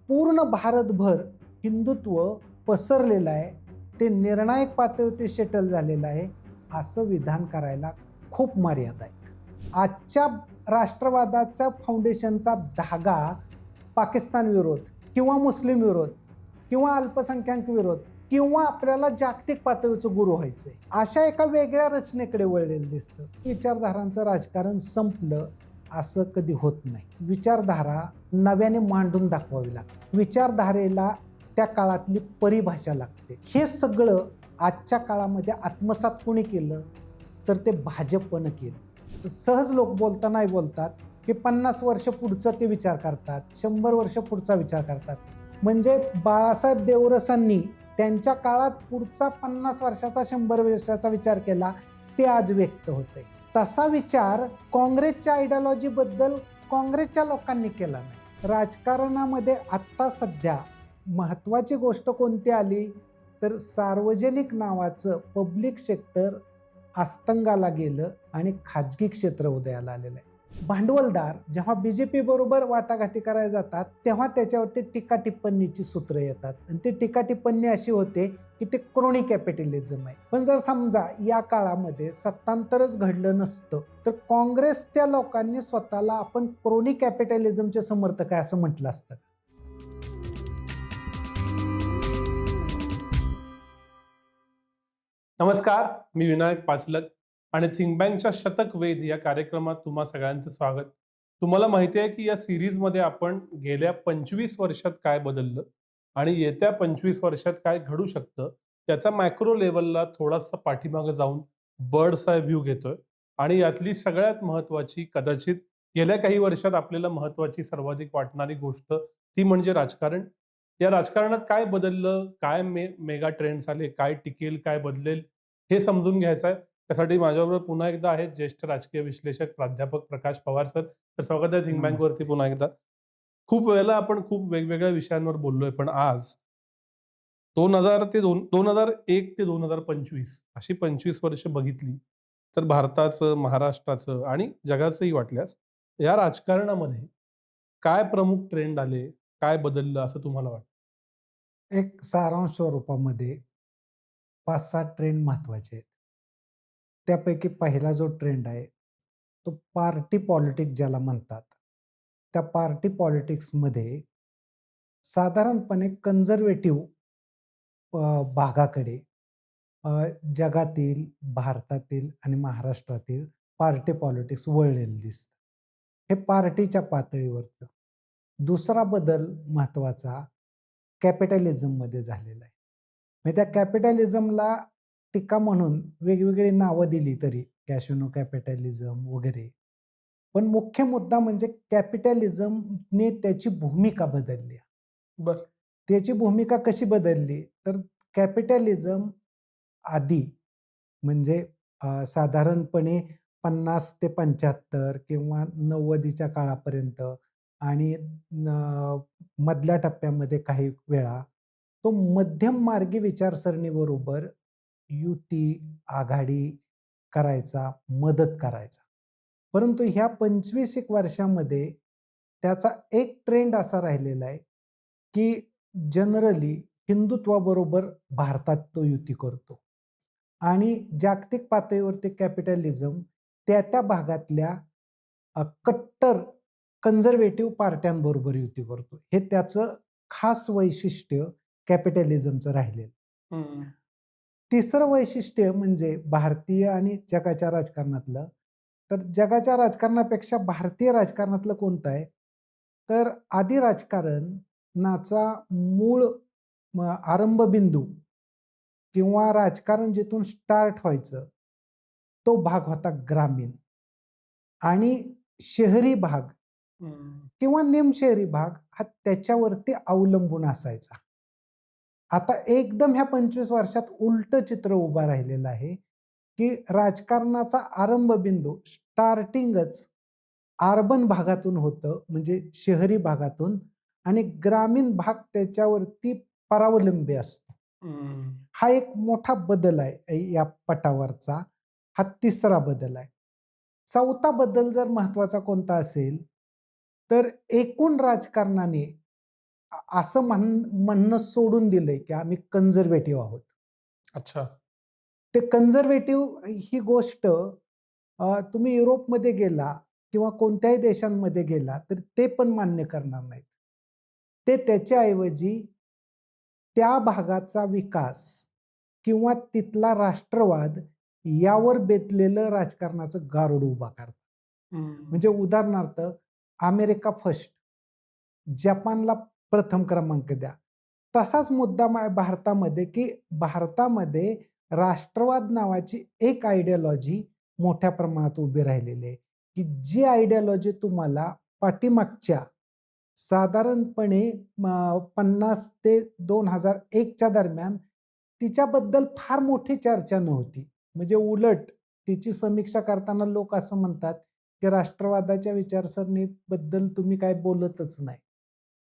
पूर्ण भारतभर हिंदुत्व पसरलेलं आहे, ते निर्णायक पातळीवरती सेटल झालेलं आहे, असं विधान करायला खूप मर्यादा आहेत. आजच्या राष्ट्रवादाचा फाउंडेशनचा धागा पाकिस्तान विरोध किंवा मुस्लिम विरोध किंवा अल्पसंख्याक विरोध किंवा आपल्याला जागतिक पातळीचं गुरु व्हायचंय, अशा एका वेगळ्या रचनेकडे वळलेलं दिसतं. विचारधारांचं राजकारण संपलं असं कधी होत नाही. विचारधारा नव्याने मांडून दाखवावी लागते. विचारधारेला त्या काळातली परिभाषा लागते. हे सगळं आजच्या काळामध्ये आत्मसात कोणी केलं तर ते भाजपनं केलं. सहज लोक नाही बोलतात की 50 वर्ष पुढचं ते विचार करतात, 100 वर्ष पुढचा विचार करतात. म्हणजे बाळासाहेब देवरसांनी त्यांच्या काळात पुढचा 50 वर्षाचा 100 वर्षाचा विचार केला, ते आज व्यक्त होते. तसा विचार काँग्रेसच्या आयडियॉलॉजीबद्दल काँग्रेसच्या लोकांनी केला नाही. राजकारणामध्ये आत्ता सध्या महत्त्वाची गोष्ट कोणती आली तर सार्वजनिक नावाचं पब्लिक सेक्टर अस्तंगाला गेलं आणि खाजगी क्षेत्र उदयाला आलेलं आहे. भांडवलदार जेव्हा बीजेपी बरोबर वाटाघाटी करायला जातात तेव्हा त्याच्यावरती टीका टिप्पणीची सूत्र येतात आणि ती टीका टिप्पणी अशी होते की ते क्रोनी कॅपिटलिझम आहे. पण जर समजा या काळामध्ये सत्तांतरच घडलं नसतं तर काँग्रेसच्या लोकांनी स्वतःला आपण क्रोनी कॅपिटलिझमचे समर्थक आहे असं म्हटलं असतं. नमस्कार, मी विनायक पाचलक आणि थिंक बँकच्या शतक वेध या कार्यक्रमात तुम्हा सगळ्यांचं स्वागत. तुम्हाला माहिती आहे की या सिरीजमध्ये आपण गेल्या 25 वर्षात काय बदललं आणि येत्या 25 वर्षात काय घडू शकतं त्याचा मॅक्रो लेवलला थोडासा पाठीमागे जाऊन बर्ड्स आय व्ह्यू घेतोय. आणि यातली सगळ्यात महत्त्वाची, कदाचित गेल्या काही वर्षात आपल्याला महत्त्वाची सर्वाधिक वाटणारी गोष्ट ती म्हणजे राजकारण. या राजकारणात काय बदललं, काय मेगा ट्रेंड्स आले, काय टिकेल, काय बदलेल हे समजून घ्यायचं आहे. त्यासाठी माझ्याबरोबर पुन्हा एकदा आहेत ज्येष्ठ राजकीय विश्लेषक प्राध्यापक प्रकाश पवार सर. तर स्वागत आहे थिंक बँकवरती पुन्हा एकदा. खूप वेळेला आपण खूप वेगवेगळ्या विषयांवर बोललोय, पण आज 2001 ते 2025 अशी 25 वर्ष बघितली तर भारताचं, महाराष्ट्राचं आणि जगाचंही वाटल्यास या राजकारणामध्ये काय प्रमुख ट्रेंड आले, काय बदललं असं तुम्हाला वाटतं? एक सारांश स्वरूपामध्ये 5-6 ट्रेंड महत्त्वाचे आहेत. त्यापैकी पहिला जो ट्रेंड आहे तो पार्टी पॉलिटिक्स ज्याला म्हणतात. त्या पार्टी पॉलिटिक्समध्ये साधारणपणे कन्झर्वेटिव्ह भागाकडे अ, जगातील, भारतातील आणि महाराष्ट्रातील पार्टी पॉलिटिक्स वळलेलं दिसतं. हे पार्टीच्या पातळीवरचं. दुसरा बदल महत्त्वाचा कॅपिटलिझममध्ये झालेला आहे. म्हणजे त्या कॅपिटलिझमला टीका म्हणून वेगवेगळी नावं दिली तरी कॅसिनो कॅपिटलिझम वगैरे. पण मुख्य मुद्दा म्हणजे कॅपिटलिझमने त्याची भूमिका बदलली. बरं. त्याची भूमिका कशी बदलली तर कॅपिटलिझम आधी म्हणजे साधारणपणे 50 ते 75 किंवा 90च्या काळापर्यंत आणि मधल्या टप्प्यामध्ये काही वेळा तो मध्यम मार्गी विचारसरणीबरोबर युती, आघाडी करायचा, मदत करायचा. परंतु ह्या 25 एक वर्षामध्ये त्याचा एक ट्रेंड असा राहिलेला आहे, की जनरली हिंदुत्वाबरोबर भारतात तो युती करतो आणि जागतिक पातळीवरती कॅपिटलिझम त्या भागातल्या कट्टर कन्झर्वेटिव्ह पार्ट्यांबरोबर युती करतो. हे त्याचं खास वैशिष्ट्य कॅपिटलिझमचं राहिलेलं. हं. तिसरं वैशिष्ट्य म्हणजे भारतीय आणि जगाच्या राजकारणातलं, तर जगाच्या राजकारणापेक्षा भारतीय राजकारणातलं कोणतं आहे? तर आधी राजकारणाचा मूळ आरंभबिंदू किंवा राजकारण जिथून स्टार्ट व्हायचं, तो भाग होता ग्रामीण आणि शहरी भाग हं. किंवा निमशहरी भाग हा त्याच्यावरती अवलंबून असायचा. आता एकदम ह्या 25 वर्षात उलटं चित्र उभं राहिलेलं आहे, की राजकारणाचा आरंभबिंदू स्टार्टिंगच अर्बन भागातून होतं, म्हणजे शहरी भागातून आणि ग्रामीण भाग त्याच्यावरती परावलंबी असतो. हं. हा एक मोठा बदल आहे या पटावरचा. हा तिसरा बदल आहे. चौथा बदल जर महत्त्वाचा कोणता असेल, तर एकूण राजकारणाने असं म्हणणं सोडून दिलंय की आम्ही कन्झर्वेटिव्ह आहोत. अच्छा. ते कन्झर्वेटिव्ह ही गोष्ट तुम्ही युरोपमध्ये गेला किंवा कोणत्याही देशांमध्ये गेला तर ते पण मान्य करणार नाहीत. ते त्याच्याऐवजी त्या भागाचा विकास किंवा तिथला राष्ट्रवाद यावर बेतलेलं राजकारणाचं गारुड उभा करतात. हं. म्हणजे उदाहरणार्थ अमेरिका फर्स्ट, जपानला प्रथम क्रमांक द्या. तसाच मुद्दा भारतामध्ये, की भारतामध्ये राष्ट्रवाद नावाची एक आयडियोलॉजी मोठ्या प्रमाणात उभी राहिलेली आहे, की जी आयडियोलॉजी तुम्हाला पाठीमागच्या साधारणपणे 50 ते 2001च्या दरम्यान तिच्याबद्दल फार मोठी चर्चा नव्हती. म्हणजे उलट तिची समीक्षा करताना लोक असं म्हणतात, की राष्ट्रवादाच्या विचारसरणीबद्दल तुम्ही काय बोलतच नाही.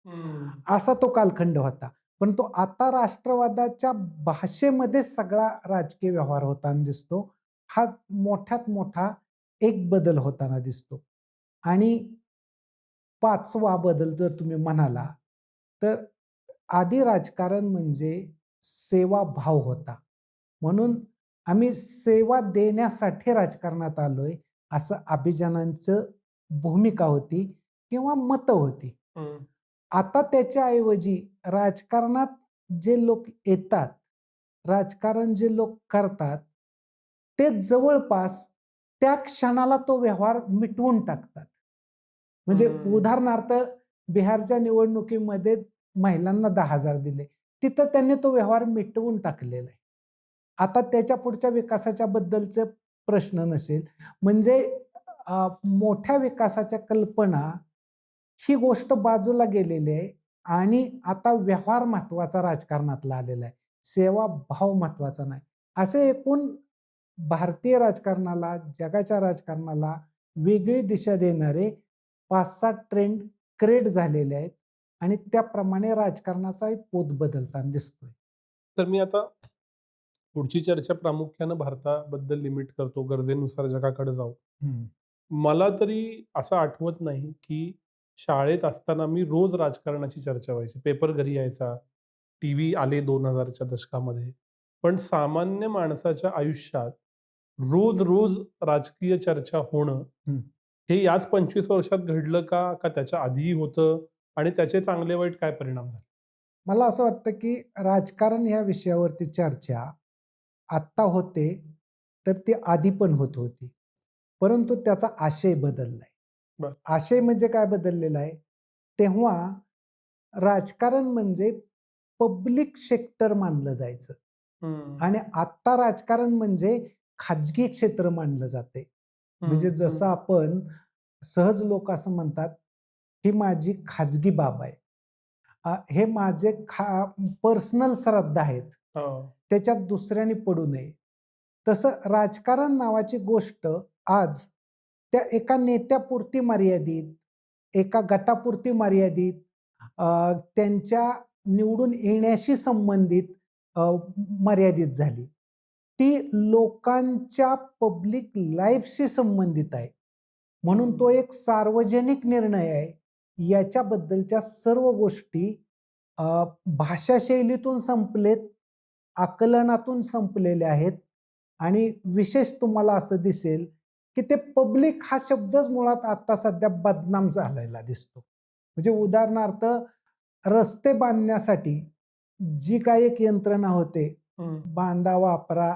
हं. असा तो कालखंड होता. परंतु आता राष्ट्रवादाच्या भाषेमध्ये सगळा राजकीय व्यवहार होताना दिसतो. हा मोठ्यात मोठा एक बदल होताना दिसतो. आणि 5वा बदल जर तुम्ही म्हणाला, तर आधी राजकारण म्हणजे सेवाभाव होता. म्हणून आम्ही सेवा देण्यासाठी राजकारणात आलोय, असं अभिजनांचं भूमिका होती किंवा मतं होती. हं. आता त्याच्याऐवजी राजकारणात जे लोक येतात, राजकारण जे लोक करतात, ते जवळपास त्या क्षणाला तो व्यवहार मिटवून टाकतात. म्हणजे हं. उदाहरणार्थ बिहारच्या निवडणुकीमध्ये महिलांना 10,000 दिले. तिथं त्यांनी तो व्यवहार मिटवून टाकलेला आहे. आता त्याच्या पुढच्या विकासाच्या बद्दलचे प्रश्न नसेल. म्हणजे मोठ्या विकासाच्या कल्पना ही गोष्ट बाजूला गेलेली आहे आणि आता व्यवहार महत्वाचा राजकारणातला आलेला आहे. सेवाभाव महत्वाचा नाही. असे एकूण भारतीय राजकारणाला, जगाच्या राजकारणाला वेगळी दिशा देणारे 5-6 ट्रेंड क्रिएट झालेले आहेत आणि त्याप्रमाणे राजकारणाचाही पोत बदलताना दिसतोय. तर मी आता पुढची चर्चा प्रामुख्यानं भारताबद्दल लिमिट करतो. गरजेनुसार जगाकडे जाऊ. हं. मला तरी असं आठवत नाही, की शाळेत असताना मी रोज राजकारणाची चर्चा व्हायची. पेपर घरी यायचा. टीव्ही आले 2000च्या दशकामध्ये. पण सामान्य माणसाच्या आयुष्यात रोज-रोज राजकीय चर्चा होणं, हं. हे याच 25 वर्षात घडलं का? का त्याच्या आधीही होतं? आणि त्याचे चांगले वाईट काय परिणाम झाले? मला असं वाटतं, की राजकारण ह्या विषयावरती चर्चा आत्ता होते, तर ती आधी पण होत होती. परंतु त्याचा आशय बदललाय. बरं. आशय म्हणजे काय बदललेला आहे? तेव्हा राजकारण म्हणजे पब्लिक सेक्टर मानलं जायचं हं. आणि आत्ता राजकारण म्हणजे खाजगी क्षेत्र मानलं जाते. म्हणजे हं, जसं हं. आपण सहज लोक असं म्हणतात, ही माझी खाजगी बाब आहे. हे माझे पर्सनल श्रद्धा आहेत. हां. त्याच्यात दुसऱ्याने पडू नये. तसं राजकारण नावाची गोष्ट आज त्या एका नेत्यापुरती मर्यादित, एका गटापुरती मर्यादित, त्यांच्या निवडून येण्याशी संबंधित अ, मर्यादित झाली. ती लोकांच्या पब्लिक लाईफशी संबंधित आहे. म्हणून तो एक सार्वजनिक निर्णय आहे. याच्याबद्दलच्या सर्व गोष्टी अ, भाषाशैलीतून संपलेत, आकलनातून संपलेले आहेत आणि विशेष तुम्हाला असं दिसेल, की ते पब्लिक हा शब्दच मुळात आता सध्या बदनाम झालेला दिसतो. म्हणजे उदाहरणार्थ रस्ते बांधण्यासाठी जी काही एक यंत्रणा होते, हं. बांधा वापरा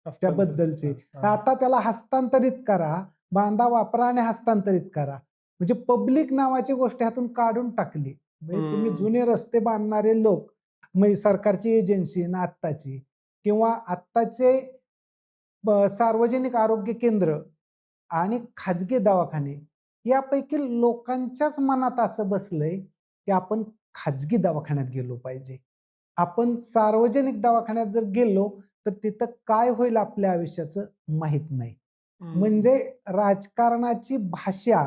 हस्तांतरित. त्याबद्दलची, हां, हां. आता त्याला हस्तांतरित करा, बांधा वापरा आणि हस्तांतरित करा. म्हणजे पब्लिक नावाची गोष्ट ह्यातून काढून टाकली. म्हणजे तुम्ही हं. जुने रस्ते बांधणारे लोक, म्हणजे सरकारची एजन्सी ना आत्ताची किंवा आत्ताचे सार्वजनिक आरोग्य केंद्र आणि खाजगी दवाखाने यापैकी लोकांच्याच मनात असं बसलंय, की आपण खाजगी दवाखान्यात गेलो पाहिजे. आपण सार्वजनिक दवाखान्यात जर गेलो, तर तिथं काय होईल आपल्या आयुष्याचं माहीत नाही. हं. म्हणजे राजकारणाची भाषा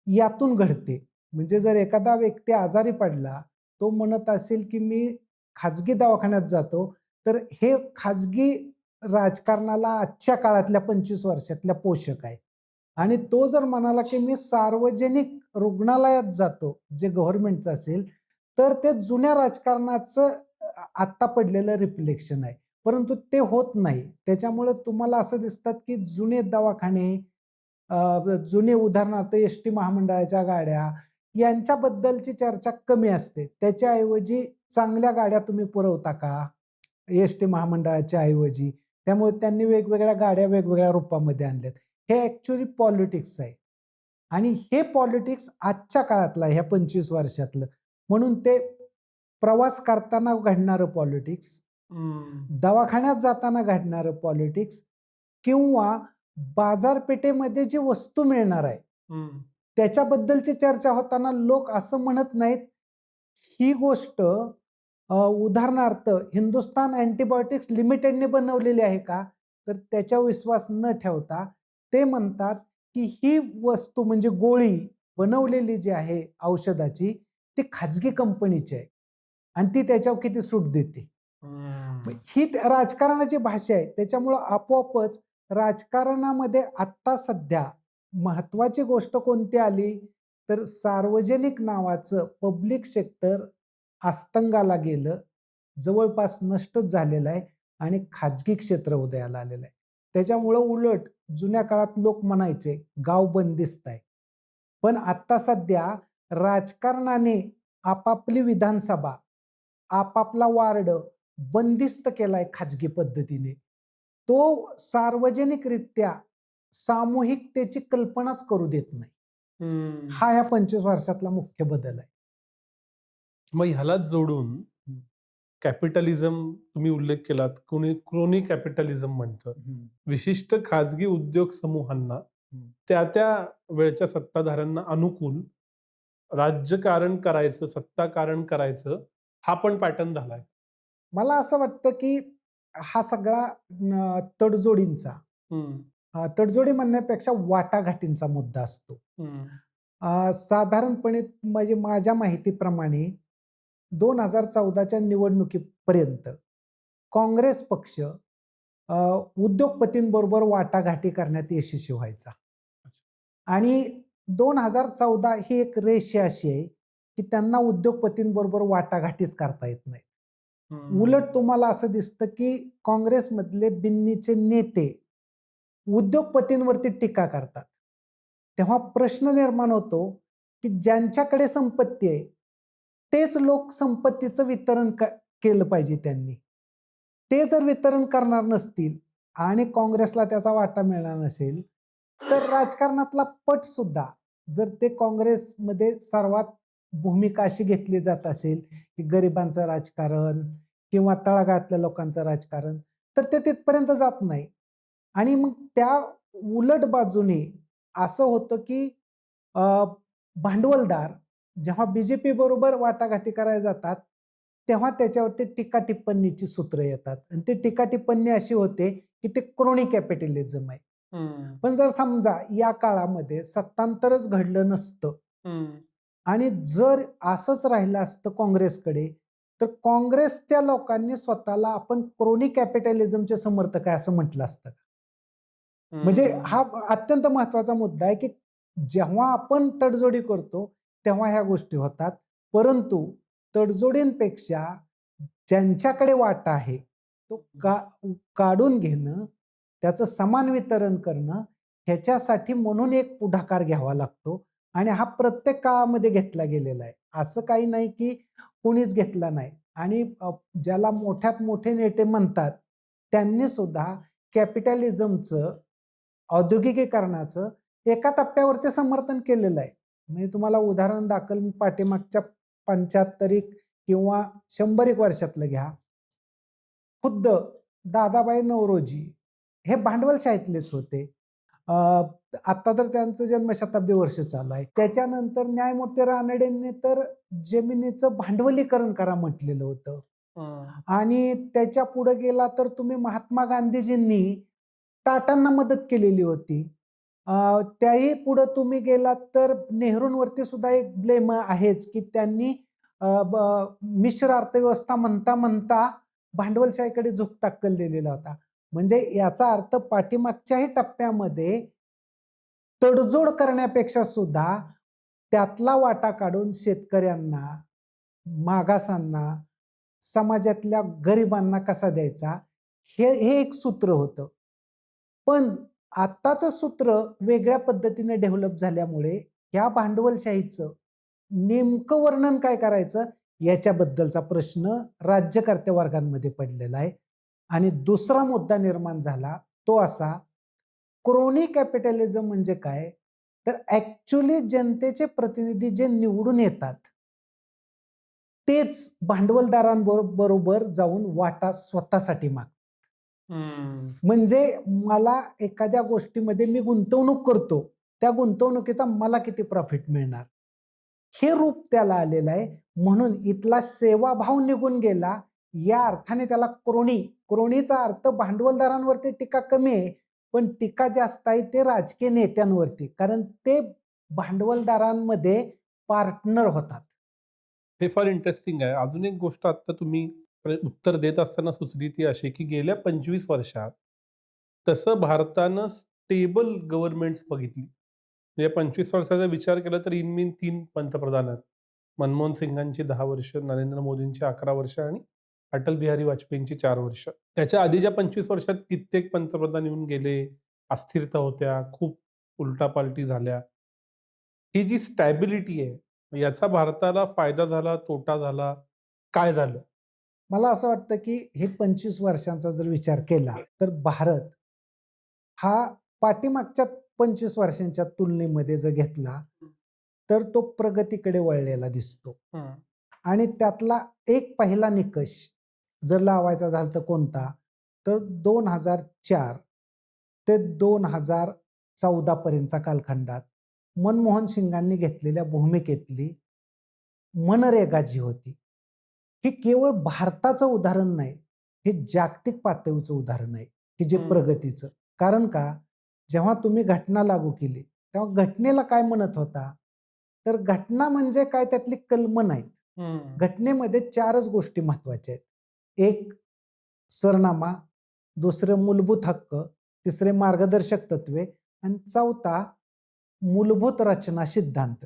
यातून घडते. म्हणजे जर एखादा व्यक्ती आजारी पडला, तो म्हणत असेल, की मी खाजगी दवाखान्यात जातो, तर हे खाजगी राजकारणाला आजच्या काळातल्या 25 वर्षातल्या पोषक आहे. आणि तो जर म्हणाला, की मी सार्वजनिक रुग्णालयात जातो, जे गव्हर्नमेंटचं असेल, तर ते जुन्या राजकारणाचं आत्ता पडलेलं रिफ्लेक्शन आहे. परंतु ते होत नाही. त्याच्यामुळे तुम्हाला असं दिसतात, की जुने दवाखाने, जुने उदाहरणार्थ एस-टी महामंडळाच्या गाड्या यांच्याबद्दलची चर्चा कमी असते. त्याच्याऐवजी चांगल्या गाड्या तुम्ही पुरवता का? एस-टी महामंडळाच्या ऐवजी. त्यामुळे त्यांनी वेगवेगळ्या गाड्या वेगवेगळ्या रूपामध्ये आणल्यात. हे ॲक्चुअली पॉलिटिक्स आहे. आणि हे पॉलिटिक्स आजच्या काळातलं आहे, ह्या 25 वर्षातलं. म्हणून ते प्रवास करताना घडणारं पॉलिटिक्स, हं. दवाखान्यात जाताना घडणारं पॉलिटिक्स किंवा बाजारपेठेमध्ये जी वस्तू मिळणार आहे, हं. त्याच्याबद्दलची चर्चा होताना लोक असं म्हणत नाहीत, ही गोष्ट उदाहरणार्थ हिंदुस्तान अँटिबायोटिक्स लिमिटेडने बनवलेली आहे का? तर त्याच्यावर विश्वास न ठेवता ते म्हणतात, की ही वस्तू म्हणजे गोळी बनवलेली जी आहे औषधाची, ती खाजगी कंपनीची आहे आणि ती त्याच्यावर किती सूट देते. मग हं. ही राजकारणाची भाषा आहे. त्याच्यामुळं आपोआपच राजकारणामध्ये आत्ता सध्या महत्वाची गोष्ट कोणती आली, तर सार्वजनिक नावाचं पब्लिक सेक्टर अस्तंगाला गेलं, जवळपास नष्टच झालेलं आहे आणि खाजगी क्षेत्र उदयाला आलेलं आहे. त्याच्यामुळं उलट जुन्या काळात लोक म्हणायचे, गाव बंदिस्त आहे. पण आत्ता सध्या राजकारणाने आपापली विधानसभा, आपापला वार्ड बंदिस्त केलाय खाजगी पद्धतीने. तो सार्वजनिकरित्या सामूहिकतेची कल्पनाच करू देत नाही. हं. हा ह्या 25 वर्षातला मुख्य बदल आहे. मग ह्यालाच जोडून हं. कॅपिटलिझम तुम्ही उल्लेख केलात. कोणी क्रोनी कॅपिटलिझम म्हणतं. हं, विशिष्ट खाजगी उद्योग समूहांना हं. त्या वेळच्या सत्ताधाऱ्यांना अनुकूल राज्यकारण करायचं, सत्ताकारण करायचं, हा पण पॅटर्न झालाय. मला असं वाटतं, की हा सगळा तडजोडींचा, हं. तडजोडी म्हणण्यापेक्षा वाटाघाटींचा मुद्दा असतो. हं. साधारणपणे म्हणजे माझ्या माहितीप्रमाणे 2014च्या निवडणुकीपर्यंत काँग्रेस पक्ष उद्योगपतींबरोबर वाटाघाटी करण्यात यशस्वी व्हायचा. आणि 2014 ही एक रेष अशी आहे, की त्यांना उद्योगपतींबरोबर वाटाघाटीच करता येत नाही. हं. उलट तुम्हाला असं दिसतं, की काँग्रेसमधले बिन्नीचे नेते उद्योगपतींवरती टीका करतात. तेव्हा प्रश्न निर्माण होतो, की ज्यांच्याकडे संपत्ती आहे, तेच लोक संपत्तीचं वितरण केलं पाहिजे त्यांनी. ते जर वितरण करणार नसतील आणि काँग्रेसला त्याचा वाटा मिळणार नसेल, तर राजकारणातला पट सुद्धा जर ते काँग्रेसमध्ये सर्वात भूमिका अशी घेतली जात असेल, की गरिबांचं राजकारण किंवा तळागाळातल्या लोकांचं राजकारण, तर ते तिथपर्यंत जात नाही. आणि मग त्या उलट बाजूने असं होतं, की अ, भांडवलदार जेव्हा बीजेपी बरोबर वाटाघाटी करायला जातात, तेव्हा त्याच्यावरती टीका-टिप्पणीची सूत्र येतात आणि ती टीका-टिप्पणी अशी होते, की ते क्रोनी कॅपिटलिझम आहे. हं. पण जर समजा या काळामध्ये सत्तांतरच घडलं नसतं हं. आणि जर असंच राहिलं असतं काँग्रेसकडे, तर काँग्रेसच्या लोकांनी स्वतःला आपण क्रोनी कॅपिटलिझमचे समर्थक आहे असं म्हटलं असतं. म्हणजे हं. हा अत्यंत महत्वाचा मुद्दा आहे, की जेव्हा आपण तडजोडी करतो, तेव्हा ह्या गोष्टी होतात. परंतु तडजोडींपेक्षा ज्यांच्याकडे वाटा आहे, तो काढून घेणं, त्याचं समान वितरण करणं, ह्याच्यासाठी म्हणून एक पुढाकार घ्यावा लागतो आणि हा प्रत्येक काळामध्ये घेतला गेलेला आहे. असं काही नाही, की कोणीच घेतला नाही आणि ज्याला मोठ्यात मोठे नेते म्हणतात, त्यांनी सुद्धा कॅपिटलिझमचं, औद्योगिकीकरणाचं एका टप्प्यावरती समर्थन केलेलं आहे. म्हणजे तुम्हाला उदाहरण दाखल पाठीमागच्या 75 किंवा 100 वर्षातलं घ्या. खुद्द दादाभाई नौरोजी हे भांडवलशाहीतलेच होते. अ, आता तर त्यांचं जन्मशताब्दी वर्ष चालू आहे. त्याच्यानंतर न्यायमूर्ती रानडेंनी तर जमिनीचं भांडवलीकरण करा म्हटलेलं होतं. हं. आणि त्याच्या पुढे गेला तर तुम्ही महात्मा गांधीजींनी टाटांना मदत केलेली होती. त्याही पुढे तुम्ही गेलात तर नेहरूंवरती सुद्धा एक ब्लेम आहेच, की त्यांनी मिश्र अर्थव्यवस्था म्हणता म्हणता भांडवलशाहीकडे झुकता कल दिलेला होता. म्हणजे याचा अर्थ पाठीमागच्याही टप्प्यामध्ये तडजोड करण्यापेक्षा सुद्धा त्यातला वाटा काढून शेतकऱ्यांना मागासांना, समाजातल्या गरिबांना कसा द्यायचा, हे एक सूत्र होतं. पण आत्ताचं सूत्र वेगळ्या पद्धतीने डेव्हलप झाल्यामुळे या भांडवलशाहीचं नेमकं वर्णन काय करायचं याच्याबद्दलचा प्रश्न राज्यकर्त्या वर्गांमध्ये पडलेला आहे. आणि दुसरा मुद्दा निर्माण झाला तो असा, क्रोनी कॅपिटलिझम म्हणजे काय? तर ॲक्चुअली जनतेचे प्रतिनिधी जे निवडून येतात, तेच भांडवलदारांबरोबर जाऊन वाटा स्वतःसाठी मागतात. हम्म. म्हणजे मला एखाद्या गोष्टीमध्ये मी गुंतवणूक करतो, त्या गुंतवणुकीचा मला किती प्रॉफिट मिळणार? हे रूप त्याला आलेलं आहे. म्हणून इथला सेवाभाव निघून गेला. या अर्थाने त्याला क्रोनीचा अर्थ भांडवलदारांवरती टीका कमी आहे, पण टीका जास्त आहे ते राजकीय नेत्यांवरती. कारण ते भांडवलदारांमध्ये पार्टनर होतात. हे फार इंटरेस्टिंग आहे. अजून एक गोष्ट आता तुम्ही उत्तर देत असताना सुचली ती अशी, की गेल्या 25 वर्षात तसं भारतानं स्टेबल गव्हर्नमेंट्स बघितली. म्हणजे 25 वर्षाचा विचार केला तर इनमीन 3 पंतप्रधान आहेत. मनमोहन सिंगांची 10 वर्ष, नरेंद्र मोदींची 11 वर्ष आणि अटल बिहारी वाजपेयींची 4 वर्ष. त्याच्या आधीच्या 25 वर्षात कित्येक पंतप्रधान येऊन गेले, अस्थिरता होत्या, खूप उलटापालटी झाल्या. ही जी स्टॅबिलिटी आहे, याचा भारताला फायदा झाला, तोटा झाला, काय झालं? मला असं वाटतं, की हे 25 वर्षांचा जर विचार केला, तर भारत हा पाठीमागच्या 25 वर्षांच्या तुलनेमध्ये जर घेतला, तर तो प्रगतीकडे वळलेला दिसतो. हं. आणि त्यातला एक पहिला निकष जर लावायचा झाला तर कोणता? तर 2004 ते 2014 पर्यंतचा कालखंडात मनमोहन सिंगांनी घेतलेल्या भूमिकेतली मनरेगा जी होती, ही केवळ भारताचं उदाहरण नाही, हे जागतिक पातळीचं उदाहरण आहे, की जे प्रगतीचं. कारण का? जेव्हा तुम्ही घटना लागू केली, तेव्हा घटनेला काय म्हणत होता? तर घटना म्हणजे काय त्यातली कलमं नाहीत. घटनेमध्ये 4च गोष्टी महत्त्वाच्या आहेत. एक सरनामा, दुसरं मूलभूत हक्क, तिसरे मार्गदर्शक तत्वे आणि चौथा मूलभूत रचना सिद्धांत.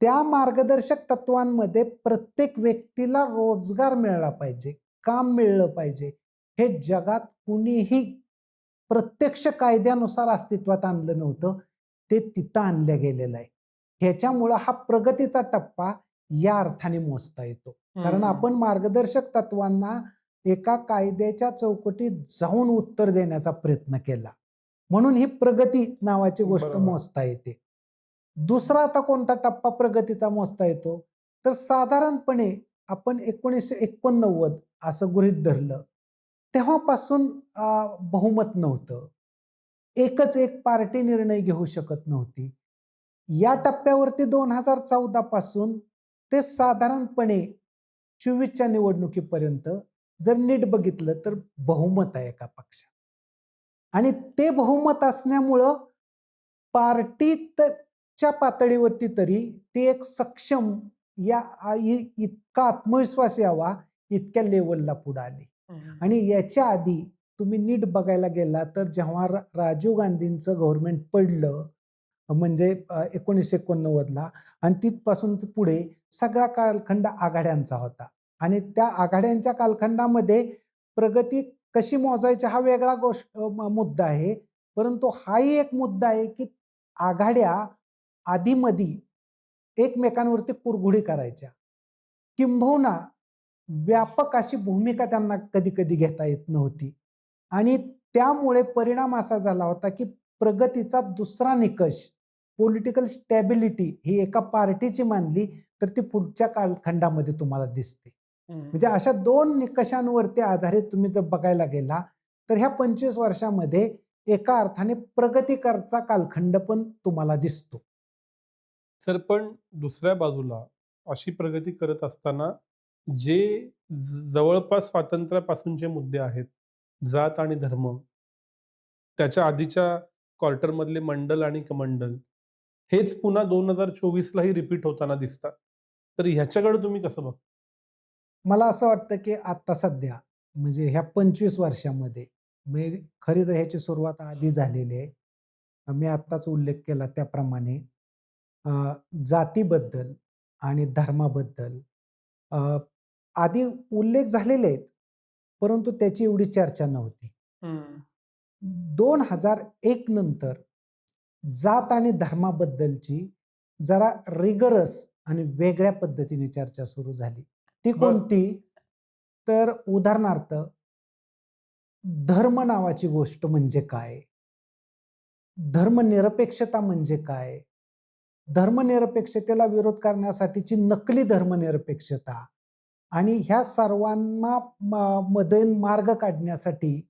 त्या मार्गदर्शक तत्वांमध्ये प्रत्येक व्यक्तीला रोजगार मिळाला पाहिजे, काम मिळलं पाहिजे. हे जगात कुणीही प्रत्यक्ष कायद्यानुसार अस्तित्वात आणलं नव्हतं. ते तिथं आणलं गेलेलं आहे. ह्याच्यामुळं हा प्रगतीचा टप्पा या अर्थाने मोजता येतो. कारण आपण मार्गदर्शक तत्वांना एका कायद्याच्या चौकटीत जाऊन उत्तर देण्याचा प्रयत्न केला. म्हणून ही प्रगती नावाची गोष्ट बरोबर. मोजता येते. दुसरा आता कोणता टप्पा प्रगतीचा मोजता येतो? तर साधारणपणे आपण 1989 असं गृहीत धरलं. तेव्हापासून बहुमत नव्हतं. एकच एक पार्टी निर्णय घेऊ शकत नव्हती. या टप्प्यावरती 2014 पासून ते साधारणपणे 24च्या निवडणुकीपर्यंत जर नीट बघितलं तर बहुमत आहे एका पक्षात. आणि ते बहुमत असण्यामुळं पार्टीच्या पातळीवरती तरी ते एक सक्षम इतका आत्मविश्वास यावा इतक्या लेवलला पुढे आले. आणि याच्या आधी तुम्ही नीट बघायला गेला तर जेव्हा राजीव गांधींचं गव्हर्नमेंट पडलं, म्हणजे 1989ला, आणि तिथपासून पुढे सगळा कालखंड आघाड्यांचा होता. आणि त्या आघाड्यांच्या कालखंडामध्ये प्रगती कशी मोजायची हा वेगळा मुद्दा आहे. परंतु हाही एक मुद्दा आहे, की आघाड्या आधीमधी एकमेकांवरती कुरघोडी करायच्या. किंबहुना व्यापक अशी भूमिका त्यांना कधी-कधी घेता येत नव्हती. आणि त्यामुळे परिणाम असा झाला होता, की प्रगतीचा दुसरा निकष पॉलिटिकल स्टॅबिलिटी ही एका पार्टीची मानली तर ती पुढच्या कालखंडामध्ये तुम्हाला दिसते. म्हणजे अशा 2 निकषांवरती आधारित तुम्ही जर बघायला गेला, तर ह्या 25 वर्षामध्ये एका अर्थाने प्रगतीकरचा कालखंड पण तुम्हाला दिसतो. सर, पण दुसऱ्या बाजूला अशी प्रगती करत असताना जे जवळपास स्वातंत्र्यापासूनचे मुद्दे आहेत, जात आणि धर्म, त्याच्या आधीच्या क्वार्टरमधले मंडल आणि कमंडल, हेच पुन्हा 2024 लाही रिपीट होताना दिसतात. तर ह्याच्याकडे तुम्ही कसं बघता? मला असं वाटतं, की आता सध्या म्हणजे ह्या 25 वर्षामध्ये म्हणजे खरी तर ह्याची सुरुवात आधी झालेली आहे. मी आत्ताच उल्लेख केला त्याप्रमाणे अ, जातीबद्दल आणि धर्माबद्दल अ, आधी उल्लेख झालेले आहेत, परंतु त्याची एवढी चर्चा नव्हती. 2001 नंतर जात आणि धर्माबद्दलची जरा रिगरस आणि वेगळ्या पद्धतीने चर्चा सुरू झाली. ती बरं. कोणती? तर उदाहरणार्थ धर्म नावाची गोष्ट म्हणजे काय? धर्मनिरपेक्षता म्हणजे काय? धर्मनिरपेक्षतेला विरोध करण्यासाठीची नकली धर्मनिरपेक्षता आणि ह्या सर्वांना मध्ये मार्ग काढण्यासाठी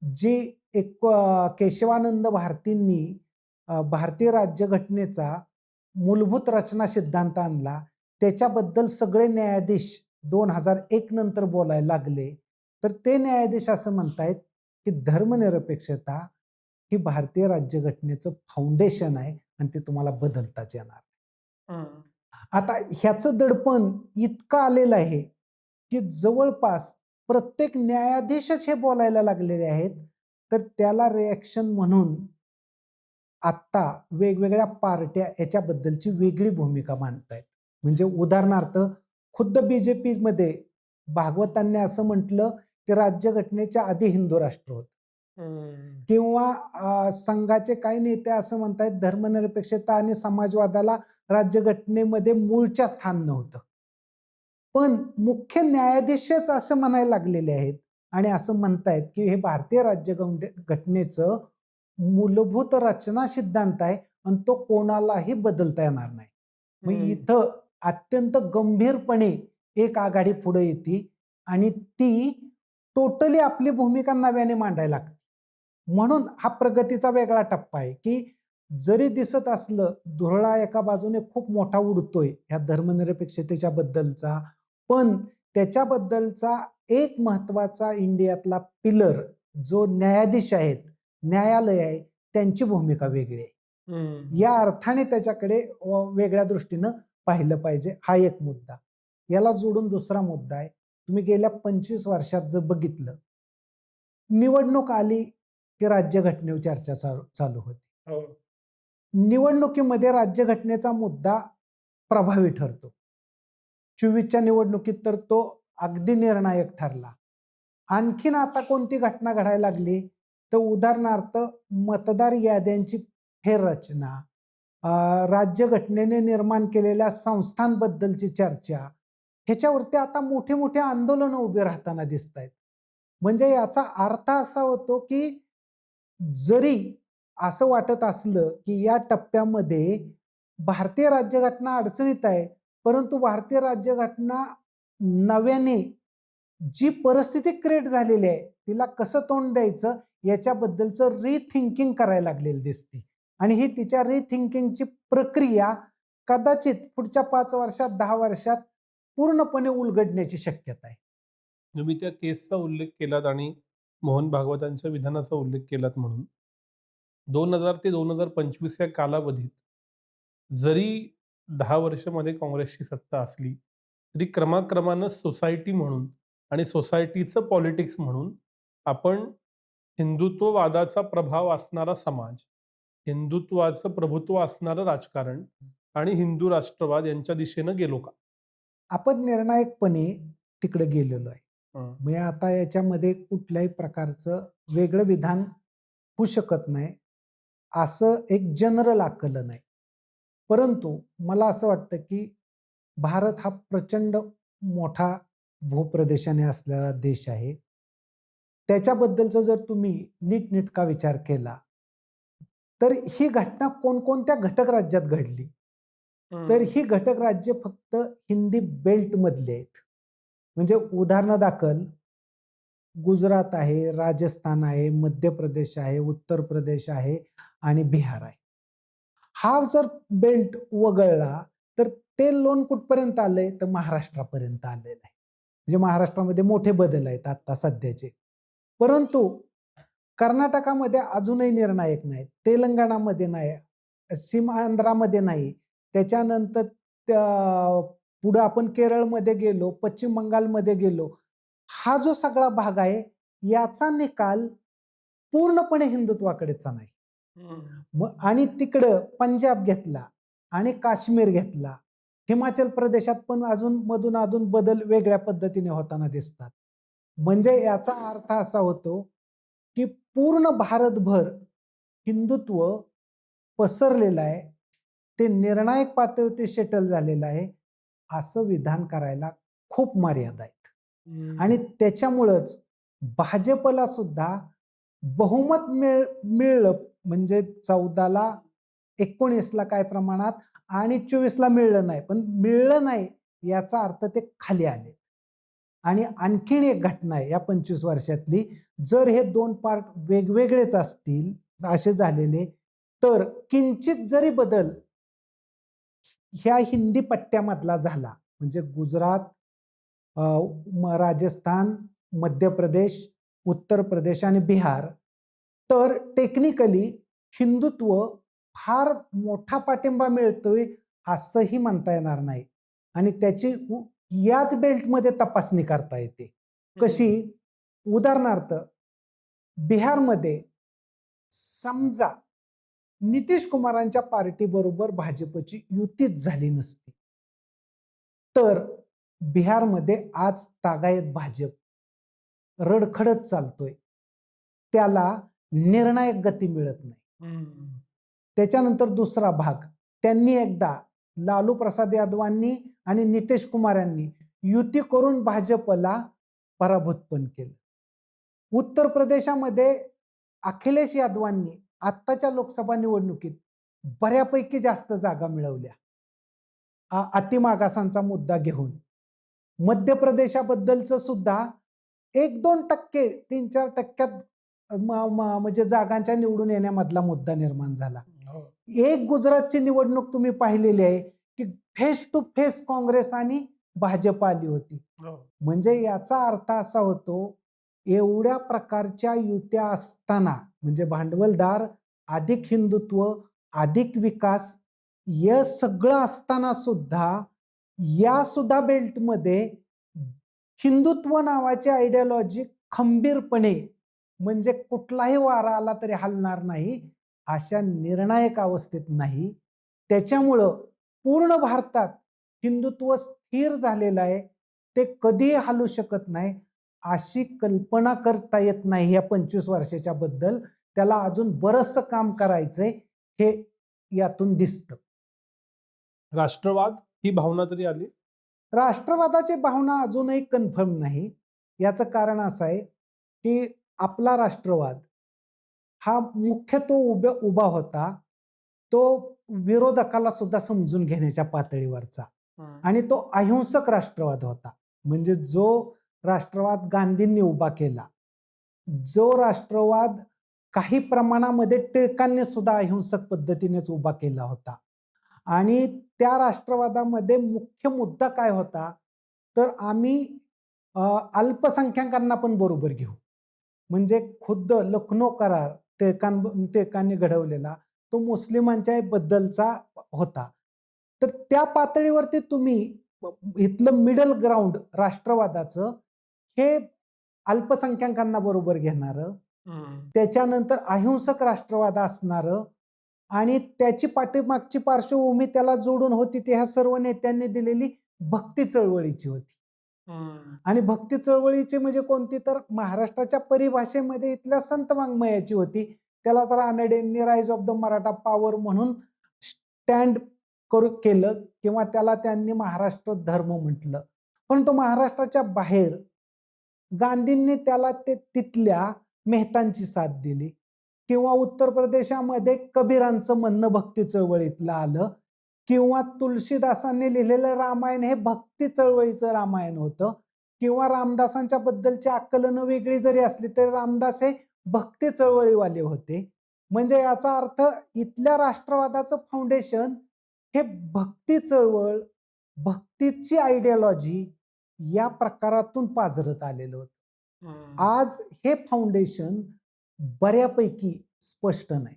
जी एक केशवानंद भारतींनी भारतीय राज्यघटनेचा मूलभूत रचना सिद्धांत आणला, त्याच्याबद्दल सगळे न्यायाधीश 2001 नंतर बोलायला लागले. तर ते न्यायाधीश असं म्हणतायत की धर्मनिरपेक्षता ही भारतीय राज्यघटनेचं फाउंडेशन आहे आणि ते तुम्हाला बदलताच येणार नाही. आता ह्याचं दडपण इतकं आलेलं आहे की जवळपास प्रत्येक न्यायाधीशच हे बोलायला लागलेले आहेत. तर त्याला रिॲक्शन म्हणून आत्ता वेगवेगळ्या पार्ट्या याच्याबद्दलची वेगळी भूमिका मांडतायत. म्हणजे उदाहरणार्थ खुद्द बीजेपीमध्ये भागवतांनी असं म्हटलं की राज्यघटनेच्या आधी हिंदू राष्ट्र होतं. किंवा संघाचे काही नेते असं म्हणतायत धर्मनिरपेक्षता आणि समाजवादाला राज्यघटनेमध्ये मूळच्या स्थान नव्हतं. पण मुख्य न्यायाधीशच असं म्हणायला लागलेले आहेत आणि असं म्हणतायत की हे भारतीय राज्यघटनेचं मूलभूत रचना सिद्धांत आहे आणि तो कोणालाही बदलता येणार नाही. मग इथं अत्यंत गंभीरपणे एक आघाडी पुढे येते आणि ती टोटली आपली भूमिका नव्याने मांडायला लागते. म्हणून हा प्रगतीचा वेगळा टप्पा आहे की जरी दिसत असलं धुरळा एका बाजूने खूप मोठा उडतोय ह्या धर्मनिरपेक्षतेच्या बद्दलचा, पण त्याच्याबद्दलचा एक महत्वाचा इंडियातला पिलर जो न्यायाधीश आहेत, न्यायालय आहे, त्यांची भूमिका वेगळी आहे. या अर्थाने त्याच्याकडे वेगळ्या दृष्टीनं पाहिलं पाहिजे. हा एक मुद्दा. याला जोडून दुसरा मुद्दा आहे. तुम्ही गेल्या 25 वर्षात जर बघितलं, निवडणूक आली की राज्यघटनेवर चर्चा चालू होती. निवडणुकीमध्ये राज्यघटनेचा मुद्दा प्रभावी ठरतो. 24च्या निवडणुकीत तर तो अगदी निर्णायक ठरला. आणखीन आता कोणती घटना घडायला लागली तर उदाहरणार्थ मतदार याद्यांची फेररचना, राज्यघटनेने निर्माण केलेल्या संस्थांबद्दलची चर्चा, ह्याच्यावरती आता मोठे मोठे आंदोलन उभे राहताना दिसत आहेत. म्हणजे याचा अर्थ असा होतो की जरी असं वाटत असलं की या टप्प्यामध्ये भारतीय राज्यघटना अडचणीत आहे, परंतु भारतीय राज्यघटना नव्याने जी परिस्थिती क्रिएट झालेली आहे तिला कसं तोंड द्यायचं याच्याबद्दलचं रिथिंकिंग करायला लागलेली दिसते. आणि ही तिच्या रिथिंकिंगची प्रक्रिया कदाचित पुढच्या 5 वर्षात 10 वर्षात पूर्णपणे उलगडण्याची शक्यता आहे. तुम्ही त्या केसचा उल्लेख केलात आणि मोहन भागवतांच्या विधानाचा उल्लेख केलात म्हणून 2000 ते 2025 या कालावधीत जरी 10 वर्षामध्ये काँग्रेसची सत्ता असली तरी क्रमाक्रमानं सोसायटी म्हणून आणि सोसायटीचं पॉलिटिक्स म्हणून आपण हिंदुत्ववादाचा प्रभाव असणारा समाज, हिंदुत्वाचं प्रभुत्व असणारं राजकारण आणि हिंदू राष्ट्रवाद यांच्या दिशेनं गेलो का? आपण निर्णायकपणे तिकडे गेलेलो आहे. म्हणजे आता याच्यामध्ये कुठल्याही प्रकारचं वेगळं विधान होऊ शकत नाही असं एक जनरल आकलन आहे. परंतु मला असं वाटतं की भारत हा प्रचंड मोठा भूप्रदेशाने असलेला देश आहे. त्याच्याबद्दलचा जर तुम्ही नीटनेटका विचार केला तर ही घटना कोणकोणत्या घटक राज्यात घडली तर ही घटक राज्य फक्त हिंदी बेल्ट मधले आहेत. म्हणजे उदाहरणादाखल गुजरात आहे, राजस्थान आहे, मध्य प्रदेश आहे, उत्तर प्रदेश आहे आणि बिहार आहे. हा जर बेल्ट वगळला तर ते लोन कुठपर्यंत आलंय तर महाराष्ट्रापर्यंत आलेलं आहे. म्हणजे महाराष्ट्रामध्ये मोठे बदल आहेत आता सध्याचे. परंतु कर्नाटकामध्ये अजूनही निर्णायक नाहीत, तेलंगणामध्ये नाही, सीमांध्रामध्ये नाही. त्याच्यानंतर पुढे आपण केरळमध्ये गेलो, पश्चिम बंगालमध्ये गेलो. हा जो सगळा भाग आहे याचा निकाल पूर्णपणे हिंदुत्वाकडेचा नाही. आणि तिकडं पंजाब घेतला आणि काश्मीर घेतला हिमाचल प्रदेशात पण अजून मधून अधून बदल वेगळ्या पद्धतीने होताना दिसतात. म्हणजे याचा अर्थ असा होतो की पूर्ण भारतभर हिंदुत्व पसरलेलं आहे, ते निर्णायक पातळीवरती सेटल झालेलं आहे, असं विधान करायला खूप मर्यादा आहेत. आणि त्याच्यामुळंच भाजपला सुद्धा बहुमत मिळलं, म्हणजे 14ला 19ला काय प्रमाणात आणि 24ला मिळलं नाही, पण मिळलं नाही याचा अर्थ ते खाली आले. आणि आणखीन एक घटना आहे या 25 वर्षातली, जर हे दोन पार्ट वेगवेगळेच असतील असे झालेले, तर किंचित जरी बदल ह्या हिंदी पट्ट्यामधला झाला, म्हणजे गुजरात, राजस्थान, मध्य प्रदेश, उत्तर प्रदेश आणि बिहार, तर टेक्निकली हिंदुत्व फार मोठा पाठिंबा मिळतोय असंही म्हणता येणार नाही. आणि त्याची याच बेल्टमध्ये तपासणी करता येते. कशी? उदाहरणार्थ, बिहारमध्ये समजा नितीश कुमारांच्या पार्टी बरोबर भाजपची युतीच झाली नसती, तर बिहारमध्ये आज तागायत भाजप रडखडत चालतोय, त्याला निर्णायक गती मिळत नाही. त्याच्यानंतर दुसरा भाग, त्यांनी एकदा लालू प्रसाद यादवांनी आणि नितीश कुमार यांनी युती करून भाजपला पराभूत पण केलं. उत्तर प्रदेशामध्ये अखिलेश यादवांनी आत्ताच्या लोकसभा निवडणुकीत बऱ्यापैकी जास्त जागा मिळवल्या, अतिमागासांचा मुद्दा घेऊन. मध्य प्रदेशाबद्दलचं सुद्धा 1-2%, 3-4% म्हणजे जागांच्या निवडून येण्यामधला मुद्दा निर्माण झाला. एक गुजरातची निवडणूक तुम्ही पाहिलेली आहे की फेस टू फेस काँग्रेस आणि भाजप आली होती. म्हणजे याचा अर्थ असा होतो, एवढ्या प्रकारच्या युत्या असताना, म्हणजे भांडवलदार, अधिक हिंदुत्व, अधिक विकास, हे सगळं असताना सुद्धा या सुद्धा बेल्टमध्ये हिंदुत्व नावाची आयडियोलॉजी खंबीरपणे, म्हणजे कुठलाही वारा आला तरी हलणार नाही अशा निर्णायक अवस्थेत नाही. त्याच्यामुळं पूर्ण भारतात हिंदुत्व स्थिर झालेलं आहे, ते कधीही हलू शकत नाही अशी कल्पना करता येत नाही या 25 वर्षाच्या बद्दल. त्याला अजून बरंचसं काम करायचंय हे यातून दिसतं. राष्ट्रवाद ही भावना तरी आली? राष्ट्रवादाची भावना अजूनही कन्फर्म नाही. याचं कारण असं आहे की आपला राष्ट्रवाद हा मुख्य तो उभा होता, तो विरोधकाला सुद्धा समजून घेण्याच्या पातळीवरचा, आणि तो अहिंसक राष्ट्रवाद होता. म्हणजे जो राष्ट्रवाद गांधींनी उभा केला, जो राष्ट्रवाद काही प्रमाणामध्ये टिळकांनी सुद्धा अहिंसक पद्धतीनेच उभा केला होता. आणि त्या राष्ट्रवादामध्ये मुख्य मुद्दा काय होता, तर आम्ही अल्पसंख्याकांना पण बरोबर घेऊ. म्हणजे खुद्द लखनौ करार टिळकांनी घडवलेला तो मुस्लिमांच्या बद्दलचा होता. तर त्या पातळीवरती तुम्ही इथलं मिडल ग्राउंड राष्ट्रवादाचं, हे अल्पसंख्याकांना बरोबर घेणारं, त्याच्यानंतर अहिंसक राष्ट्रवाद असणारं, आणि त्याची पाठीमागची पार्श्वभूमी त्याला जोडून होती ती ह्या सर्व नेत्यांनी दिलेली भक्ती चळवळीची होती. आणि भक्ती चळवळीची म्हणजे कोणती, तर महाराष्ट्राच्या परिभाषेमध्ये इथल्या संत वाङ्मयाची होती. त्यालाच रानडेंनी rise of the Maratha power म्हणून स्टँड केलं, किंवा त्याला त्यांनी महाराष्ट्र धर्म म्हटलं. पण तो महाराष्ट्राच्या बाहेर गांधींनी त्याला तिथल्या मेहतांची साथ दिली, किंवा उत्तर प्रदेशामध्ये कबीरांचं म्हणणं भक्ती चळवळीतलं आलं, किंवा तुलसीदासांनी लिहिलेलं रामायण हे भक्ती चळवळीचं रामायण होतं, किंवा रामदासांच्या बद्दलची आकलनं वेगळी जरी असली तरी रामदास हे भक्ती चळवळीवाले होते. म्हणजे याचा अर्थ इथल्या राष्ट्रवादाचं फाउंडेशन हे भक्ती चळवळ, भक्तीची आयडियोलॉजी या प्रकारातून पाझरत आलेलं होतं. आज हे फाउंडेशन बऱ्यापैकी स्पष्ट नाही.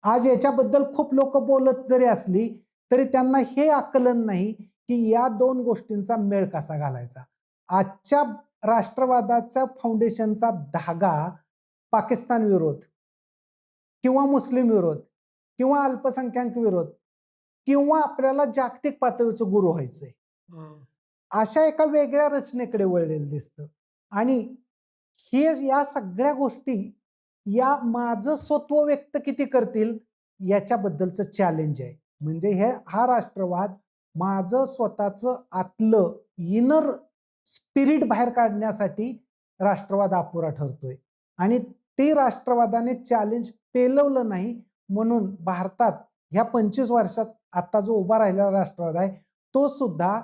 आज याच्याबद्दल खूप लोक बोलत जरी असली तरी त्यांना हे आकलन नाही की या दोन गोष्टींचा मेळ कसा घालायचा. आजच्या राष्ट्रवादाचा फाउंडेशनचा धागा पाकिस्तान विरोध, किंवा मुस्लिम विरोध, किंवा अल्पसंख्याक विरोध, किंवा आपल्याला जागतिक पातळीचं गुरु व्हायचंय. अशा एका वेगळ्या रचनेकडे वळलेलं दिसतं. आणि हे या सगळ्या गोष्टी या माझं स्वत्व व्यक्त किती करतील याच्याबद्दलचं चॅलेंज आहे. म्हणजे हा राष्ट्रवाद माझं स्वतःचं आतलं इनर स्पिरिट बाहेर काढण्यासाठी राष्ट्रवाद अपुरा ठरतोय. आणि ते राष्ट्रवादाने चॅलेंज पेलवलं नाही, म्हणून भारतात ह्या 25 वर्षात आता जो उभा राहिलेला राष्ट्रवाद आहे तो सुद्धा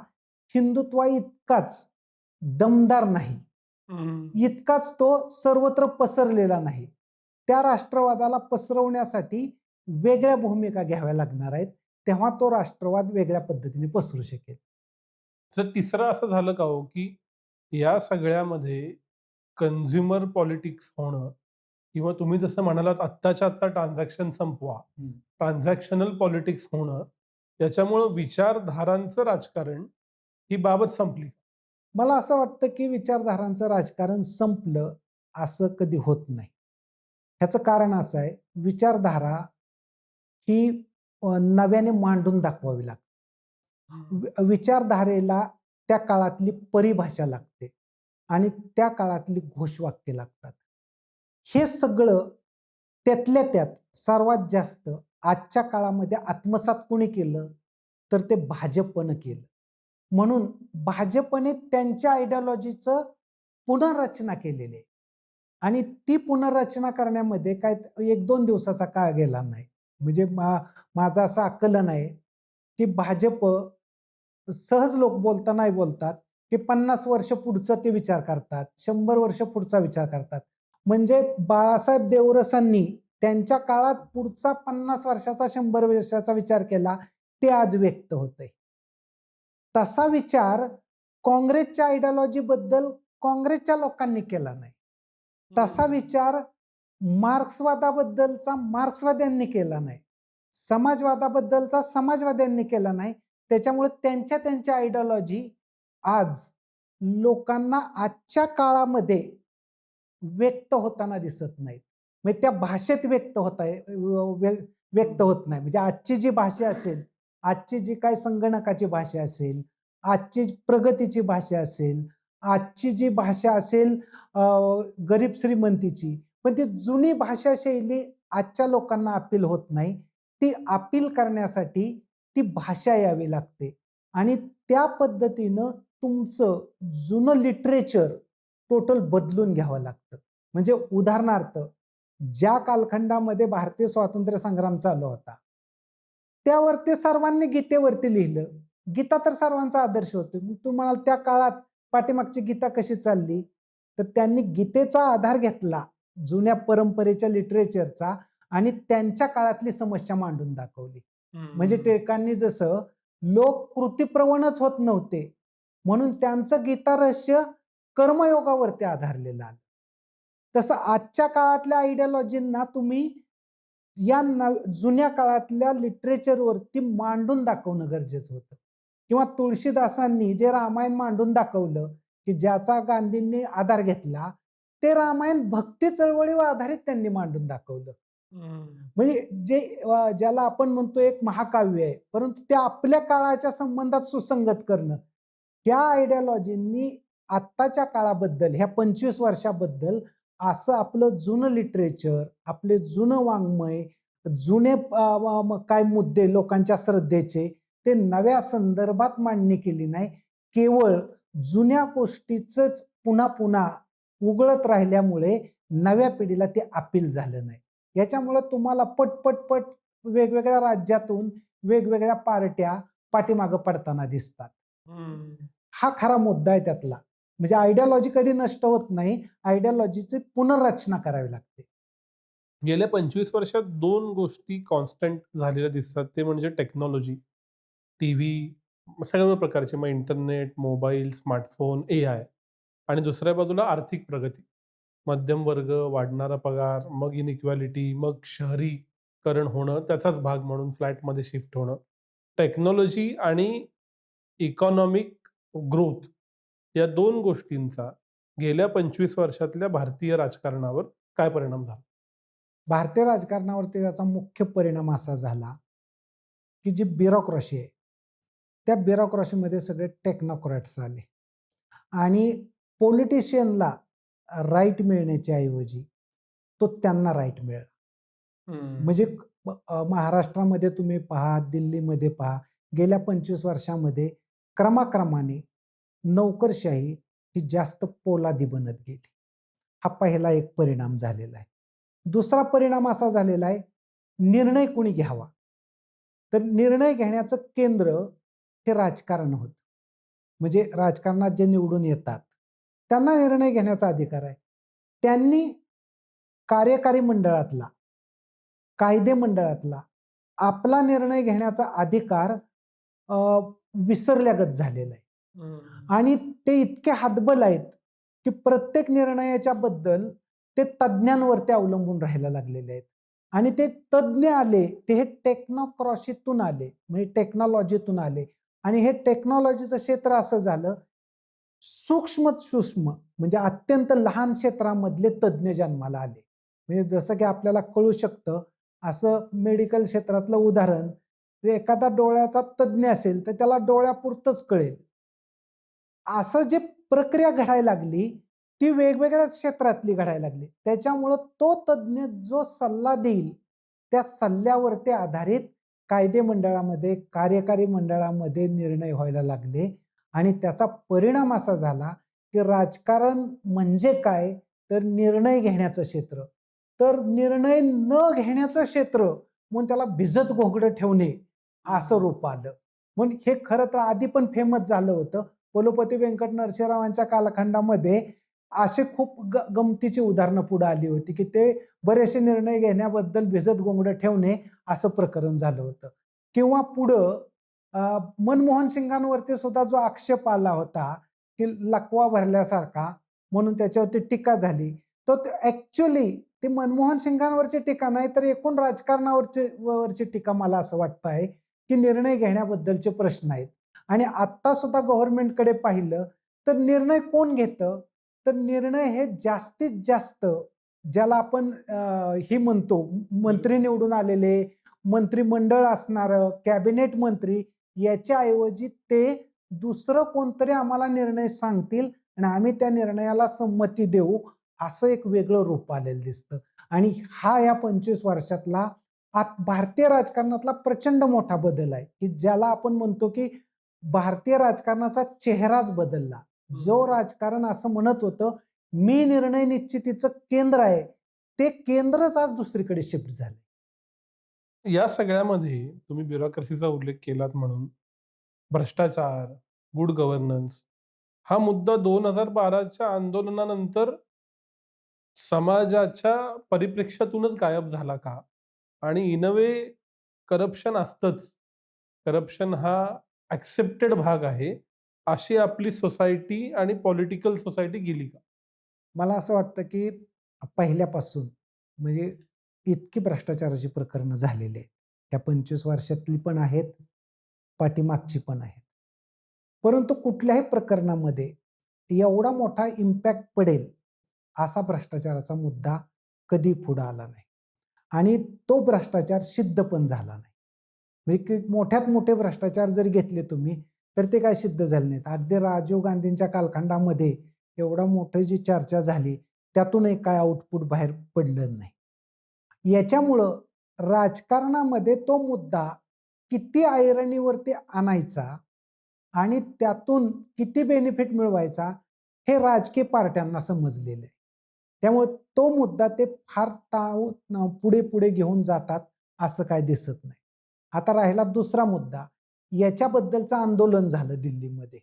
हिंदुत्वा इतकाच दमदार नाही, इतकाच तो सर्वत्र पसरलेला नाही. त्या राष्ट्रवादाला पसरवण्यासाठी वेगळ्या भूमिका घ्याव्या लागणार आहेत, तेव्हा तो राष्ट्रवाद वेगळ्या पद्धतीने पसरू शकेल. जर तिसरं असं झालं का हो, की या सगळ्यामध्ये कन्झ्युमर पॉलिटिक्स होणं किंवा तुम्ही जसं म्हणालात आत्ताच्या आत्ता ट्रान्झॅक्शन संपवा, ट्रान्झॅक्शनल पॉलिटिक्स होणं, याच्यामुळं विचारधारांचं राजकारण ही बाबत संपली? मला असं वाटतं की विचारधारांचं राजकारण संपलं असं कधी होत नाही. ह्याचं कारण असं आहे, विचारधारा ही नव्याने मांडून दाखवावी लागते. विचारधारेला त्या काळातली परिभाषा लागते आणि त्या काळातली घोषवाक्य लागतात. हे सगळं त्यातल्या त्यात सर्वात जास्त आजच्या काळामध्ये आत्मसात कोणी केलं तर ते भाजपनं केलं. म्हणून भाजपने त्यांच्या आयडिओलॉजीचं पुनर्रचना केलेली आहे. आणि ती पुनर्रचना करण्यामध्ये काय 1-2 दिवसाचा काळ गेला नाही. म्हणजे माझं असं आकलन आहे की भाजप सहज लोक नाही बोलतात की 50 वर्ष पुढचं ते विचार करतात, 100 वर्ष पुढचा विचार करतात. म्हणजे बाळासाहेब देवरसांनी त्यांच्या काळात पुढचा 50 वर्षाचा 100 वर्षाचा विचार केला, ते आज व्यक्त होतंय. तसा विचार काँग्रेसच्या आयडिओलॉजी बद्दल काँग्रेसच्या लोकांनी केला नाही. तसा विचार मार्क्सवादाबद्दलचा मार्क्सवाद्यांनी केला नाही, समाजवादाबद्दलचा समाजवाद्यांनी केला नाही. त्याच्यामुळे त्यांच्या आयडिओलॉजी आज लोकांना आजच्या काळामध्ये व्यक्त होताना दिसत नाहीत. म्हणजे त्या भाषेत व्यक्त होत नाही. म्हणजे आजची जी भाषा असेल, आजची जी काय संगणकाची भाषा असेल, आजची प्रगतीची भाषा असेल, आजची जी भाषा असेल गरीब श्रीमंतीची, पण ती जुनी भाषा शैली आजच्या लोकांना अपील होत नाही. ती अपील करण्यासाठी ती भाषा यावी लागते आणि त्या पद्धतीनं तुमचं जुनं लिटरेचर टोटल बदलून घ्यावं लागतं. म्हणजे उदाहरणार्थ, ज्या कालखंडामध्ये भारतीय स्वातंत्र्य संग्राम चालू होता त्यावरती सर्वांनी गीतेवरती लिहिलं. गीता तर सर्वांचा आदर्श होतो. तुम्हाला त्या काळात पाठीमागची गीता कशी चालली, तर त्यांनी गीतेचा आधार घेतला जुन्या परंपरेच्या लिटरेचरचा आणि त्यांच्या काळातली समस्या मांडून दाखवली. म्हणजे टिळकांनी जसं लोक कृतीप्रवणच होत नव्हते म्हणून त्यांचं गीता रहस्य कर्मयोगावरती आधारलेलं आलं, तसं आजच्या काळातल्या आयडिओलॉजींना तुम्ही या जुन्या काळातल्या लिटरेचरवरती मांडून दाखवणं गरजेचं होतं. किंवा तुळशीदासांनी जे रामायण मांडून दाखवलं की ज्याचा गांधींनी आधार घेतला, ते रामायण भक्ती चळवळीवर आधारित त्यांनी मांडून दाखवलं. म्हणजे ज्याला आपण म्हणतो एक महाकाव्य आहे, परंतु ते आपल्या काळाच्या संबंधात सुसंगत करणं, त्या आयडिओलॉजींनी आत्ताच्या काळाबद्दल ह्या 25 वर्षाबद्दल असं आपलं जुनं लिटरेचर, आपले जुनं वाङ्मय, जुने काय मुद्दे लोकांच्या श्रद्धेचे ते नव्या संदर्भात मांडणी केली नाही. केवळ जुन्या गोष्टीच पुन्हा पुन्हा उघडत राहिल्यामुळे नव्या पिढीला ते अपील झालं नाही. याच्यामुळे तुम्हाला पट वेगवेगळ्या राज्यातून वेगवेगळ्या पार्ट्या पाठीमागं पडताना दिसतात. हा खरा मुद्दा आहे त्यातला. म्हणजे आयडिओलॉजी कधी नष्ट होत नाही, आयडिओलॉजीची पुनर्रचना करावी लागते. गेल्या 25 वर्षात 2 गोष्टी कॉन्स्टंट झालेल्या दिसतात, ते म्हणजे टेक्नॉलॉजी, टीव्ही, सगळ्या प्रकारचे, मग इंटरनेट, मोबाईल, स्मार्टफोन, AI. आणि दुसऱ्या बाजूला आर्थिक प्रगती, मध्यम वर्ग, वाढणारा पगार, मग इनइक्वॅलिटी, मग शहरीकरण होणं, त्याचाच भाग म्हणून फ्लॅटमध्ये शिफ्ट होणं. टेक्नॉलॉजी आणि इकॉनॉमिक ग्रोथ या 2 गोष्टींचा गेल्या 25 वर्षातल्या भारतीय राजकारणावर काय परिणाम झाला? भारतीय राजकारणावरती त्याचा मुख्य परिणाम असा झाला की जी ब्युरोक्रॉसी आहे, त्या ब्युरोक्रॉसीमध्ये सगळे टेक्नोक्रॅट्स आले आणि पॉलिटिशियनला राईट मिळण्याच्या ऐवजी तो त्यांना राईट मिळाला. हम्म. म्हणजे महाराष्ट्रामध्ये तुम्ही पहा, दिल्लीमध्ये पहा, गेल्या 25 वर्षामध्ये क्रमाक्रमाने नोकरशाही ही जास्त पोलादी बनत गेली. हा पहिला एक परिणाम झालेला आहे. दुसरा परिणाम असा झालेला आहे, निर्णय कुणी घ्यावा. तर निर्णय घेण्याचं केंद्र हे राजकारण होतं. म्हणजे राजकारणात जे निवडून येतात, त्यांना निर्णय घेण्याचा अधिकार आहे. त्यांनी कार्यकारी मंडळातला, कायदे मंडळातला आपला निर्णय घेण्याचा अधिकार अ, विसरल्यागत झालेला आहे. हम्म. आणि ते इतके हतबल आहेत, की प्रत्येक निर्णयाच्या बद्दल ते तज्ञांवरती अवलंबून राहायला लागलेले आहेत. आणि ते तज्ञ आले, ते हे टेक्नोक्रॉसीतून आले, म्हणजे टेक्नॉलॉजीतून आले. आणि हे टेक्नॉलॉजीचं क्षेत्र असं झालं, सूक्ष्म म्हणजे अत्यंत लहान क्षेत्रामधले तज्ञ जन्माला आले. म्हणजे जसं की आपल्याला कळू शकतं, असं मेडिकल क्षेत्रातलं उदाहरण, एखादा डोळ्याचा तज्ञ असेल, तर त्याला डोळ्यापुरतंच कळेल. असं जे प्रक्रिया घडायला लागली, ती वेगवेगळ्या क्षेत्रातली घडायला लागली. त्याच्यामुळं तो तज्ञ जो सल्ला देईल, त्या सल्ल्यावरती आधारित कायदे मंडळामध्ये, कार्यकारी मंडळामध्ये निर्णय व्हायला लागले आणि त्याचा परिणाम असा झाला, की राजकारण म्हणजे काय? तर निर्णय घेण्याचं क्षेत्र. तर निर्णय न घेण्याचं क्षेत्र म्हणून त्याला भिजत घोंगडं ठेवणे असं रूप आलं. म्हणून हे खरं तर आधी पण फेमस झालं होतं. पलोपती व्यंकट नरसिंहरावांच्या कालखंडामध्ये असे खूप गमतीची उदाहरणं पुढे आली होती, की ते बरेचसे निर्णय घेण्याबद्दल भिजत घोंगडं ठेवणे असं प्रकरण झालं होतं. किंवा पुढं मनमोहन सिंगांवरती सुद्धा जो आक्षेप आला होता, की लकवा भरल्यासारखा, म्हणून त्याच्यावरती टीका झाली. तो ऍक्च्युअली ती मनमोहन सिंगांवरची टीका नाही, तर एकूण वरची टीका मला असं वाटतं आहे, की निर्णय घेण्याबद्दलचे प्रश्न आहेत. आणि आत्ता सुद्धा गव्हर्नमेंटकडे पाहिलं तर निर्णय कोण घेतं? तर निर्णय हे जास्तीत जास्त ज्याला आपण हे म्हणतो, मंत्री निवडून आलेले, मंत्रिमंडळ असणारं, कॅबिनेट मंत्री, याच्याऐवजी ते दुसरं कोणतरी आम्हाला निर्णय सांगतील आणि आम्ही त्या निर्णयाला संमती देऊ, असं एक वेगळं रूप आलेलं दिसतं. आणि हा या 25 वर्षातला भारतीय राजकारणातला प्रचंड मोठा बदल आहे, की ज्याला आपण म्हणतो, की भारतीय राजकारणाचा चेहराच बदलला. जो राजकारण असं म्हणत होतं, मी निर्णय निश्चितीचं केंद्र आहे, ते केंद्रच आज दुसरीकडे शिफ्ट झालं. या सगळ्यामध्ये तुम्ही ब्युरोक्रेसीचा उल्लेख केलात म्हणून भ्रष्टाचार, गुड गव्हर्नन्स हा मुद्दा 2012च्या आंदोलनानंतर समाजाच्या परिप्रेक्ष्यातूनच गायब झाला का? आणि इन अ वे करप्शन असतंच. करप्शन हा ॲक्सेप्टेड भाग आहे. अशी आपली सोसायटी आणि पॉलिटिकल सोसायटी गेली का? मला असं वाटतं, की पहिल्यापासून म्हणजे इतकी भ्रष्टाचाराची प्रकरणं झालेली आहेत. या 25 वर्षातली पण आहेत, पाठीमागची पण आहेत. परंतु कुठल्याही प्रकरणामध्ये एवढा मोठा इम्पॅक्ट पडेल, असा भ्रष्टाचाराचा मुद्दा कधी पुढे आला नाही. आणि तो भ्रष्टाचार सिद्ध पण झाला नाही. म्हणजे की मोठ्यात मोठे भ्रष्टाचार जर घेतले तुम्ही, तर ते काय सिद्ध झाले नाहीत. अगदी राजीव गांधींच्या कालखंडामध्ये एवढा मोठी जी चर्चा झाली, त्यातूनही काय आउटपुट बाहेर पडलं नाही. याच्यामुळं राजकारणामध्ये तो मुद्दा किती ऐरणीवरती आणायचा आणि त्यातून किती बेनिफिट मिळवायचा, हे राजकीय पार्ट्यांना समजलेलं आहे. त्यामुळे तो मुद्दा ते फार पुढे पुढे घेऊन जातात असं काय दिसत नाही. आता राहिला दुसरा मुद्दा, याच्याबद्दलचं आंदोलन झालं दिल्लीमध्ये.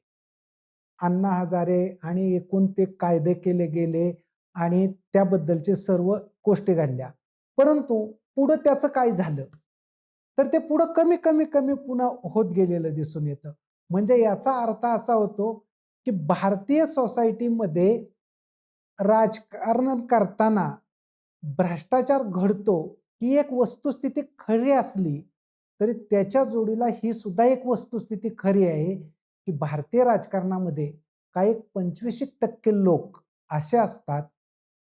अण्णा हजारे आणि एकूण ते कायदे केले गेले आणि त्याबद्दलचे सर्व गोष्टी घडल्या. परंतु पुढं त्याचं काय झालं? तर ते पुढं कमी, कमी, कमी पुन्हा होत गेलेलं दिसून येतं. म्हणजे याचा अर्थ असा होतो, की भारतीय सोसायटीमध्ये राजकारण करताना भ्रष्टाचार घडतो, ही एक वस्तुस्थिती खरी असली, तरी त्याच्या जोडीला ही सुद्धा एक वस्तुस्थिती खरी आहे, की भारतीय राजकारणामध्ये काही 25% लोक असे असतात,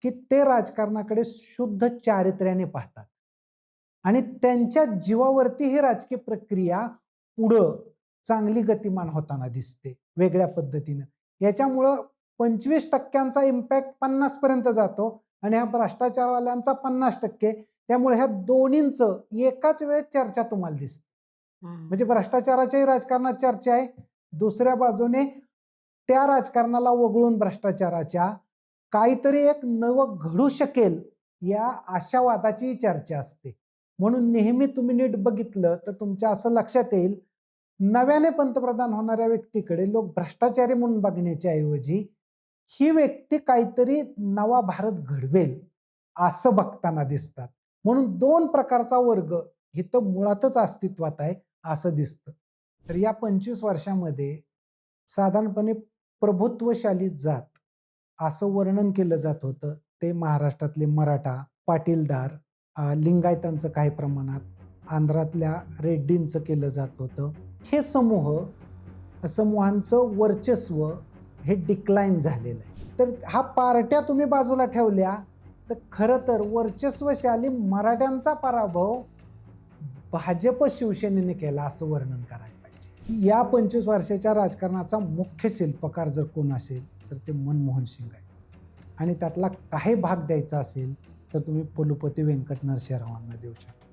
की ते राजकारणाकडे शुद्ध चारित्र्याने पाहतात. आणि त्यांच्या जीवावरती ही राजकीय प्रक्रिया पुढं चांगली गतिमान होताना दिसते वेगळ्या पद्धतीनं. याच्यामुळं 25% इम्पॅक्ट 50 पर्यंत जातो आणि ह्या भ्रष्टाचारवाल्यांचा 50%. त्यामुळे ह्या दोन्हींचं एकाच वेळेस चर्चा तुम्हाला दिसते. म्हणजे भ्रष्टाचाराच्याही राजकारणात चर्चा आहे, दुसऱ्या बाजूने त्या राजकारणाला वगळून भ्रष्टाचाराच्या काहीतरी एक नवं घडू शकेल या आशावादाची चर्चा असते. म्हणून नेहमी तुम्ही नीट बघितलं तर तुमच्या असं लक्षात येईल, नव्याने पंतप्रधान होणाऱ्या व्यक्तीकडे लोक भ्रष्टाचारी म्हणून बघण्याच्या ऐवजी ही व्यक्ती काहीतरी नवा भारत घडवेल असं बघताना दिसतात. म्हणून दोन प्रकारचा वर्ग इथं मुळातच अस्तित्वात आहे असं दिसतं. तर या 25 वर्षामध्ये साधारणपणे प्रभुत्वशाली जात असं वर्णन केलं जात होतं ते महाराष्ट्रातले मराठा, पाटीलदार, लिंगायतांचं काही प्रमाणात, आंध्रातल्या रेड्डींचं केलं जात होतं. हे समूहांचं वर्चस्व हे डिक्लाइन झालेलं आहे. तर हा पार्ट्या तुम्ही बाजूला ठेवल्या तर खरं तर वर्चस्वशाली मराठ्यांचा पराभव भाजप शिवसेनेने केला असं वर्णन करायला पाहिजे. या 25 वर्षाच्या राजकारणाचा मुख्य शिल्पकार जर कोण असेल तर ते मनमोहन सिंग आहे. आणि त्यातला काही भाग द्यायचा असेल तर तुम्ही पुलपती व्यंकट नरसिंह रावांना देऊ शकता.